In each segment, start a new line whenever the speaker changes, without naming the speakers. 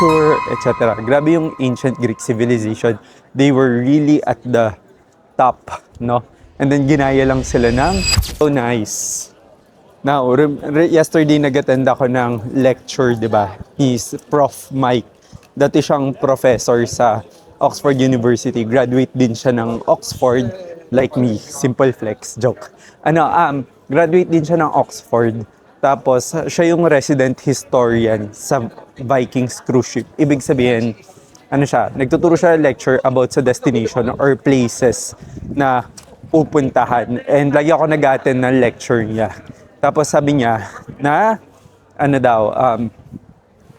architecture, etc. Grabe yung ancient Greek civilization. They were really at the top, no? And then ginaya lang sila ng so nice. Now, yesterday nag-attend ako ng lecture, di ba? He's Prof. Mike. Dati siyang professor sa Oxford University. Graduate din siya ng Oxford, like me. Simple flex, joke. Graduate din siya ng Oxford. Tapos, siya yung resident historian sa Vikings cruise ship. Ibig sabihin, nagtuturo siya lecture about sa destination or places na pupuntahan. And lagi ako nag-attend ng lecture niya. Tapos sabi niya na,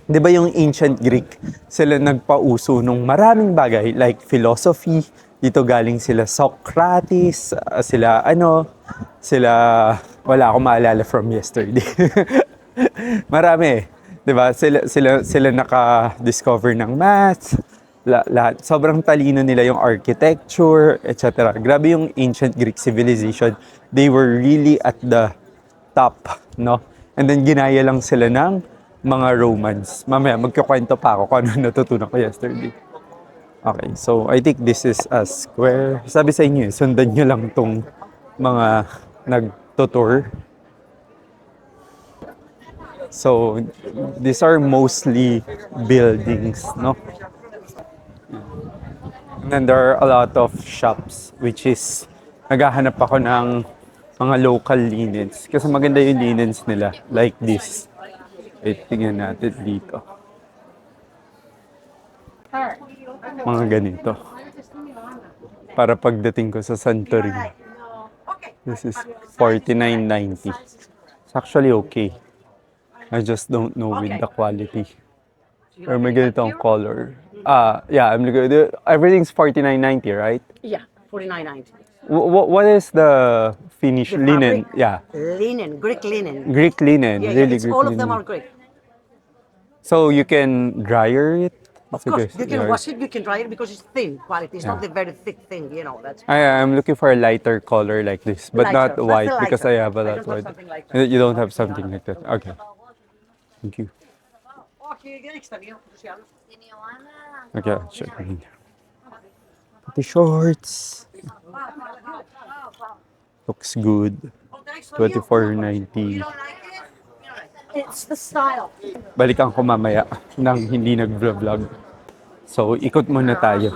di ba yung ancient Greek, sila nagpauso nung maraming bagay like philosophy, dito galing sila Socrates, wala akong maalala from yesterday. Marami, di ba? Sila naka-discover ng math, lahat. Sobrang talino nila yung architecture, etc. Grabe yung ancient Greek civilization. They were really at the top, no? And then ginaya lang sila ng mga Romans. Mamaya magkukwento pa ako kung ano natutunan ko yesterday. Okay, so I think this is a square. Sabi sa inyo, sundan nyo lang tong mga nagtutour. So, these are mostly buildings, no? And then there are a lot of shops, which is naghahanap ako ng mga local linens. Kasi maganda yung linens nila, like this. Wait, tingnan natin dito. Mga ganito. Para pagdating ko sa Santorini. This is $49.90. It's actually okay. I just don't know with the quality. Or may ganitong color. Yeah, I'm looking. Everything's $49.90, right?
Yeah, $49.90.
What is the finish?
The
Linen?
fabric?
Yeah.
Linen, Greek linen.
Greek linen.
Yeah,
Really
it's
Greek
all
linen.
of them are Greek.
So you can dryer it?
Of course, you can wash it, you can dry it because it's thin quality. It's not the very thick thing, you know. That's
I'm looking for a lighter color like this, but
Lighter.
not
That's the
white because I
lighter.
have a
I
lot
don't have
white.
something lighter.
You don't have something like that. Okay. Thank you. Okay, check. The shorts. Looks good. $24.90.
It's the style.
Balikan ko mamaya nang hindi nag-vlog. So, ikot muna tayo.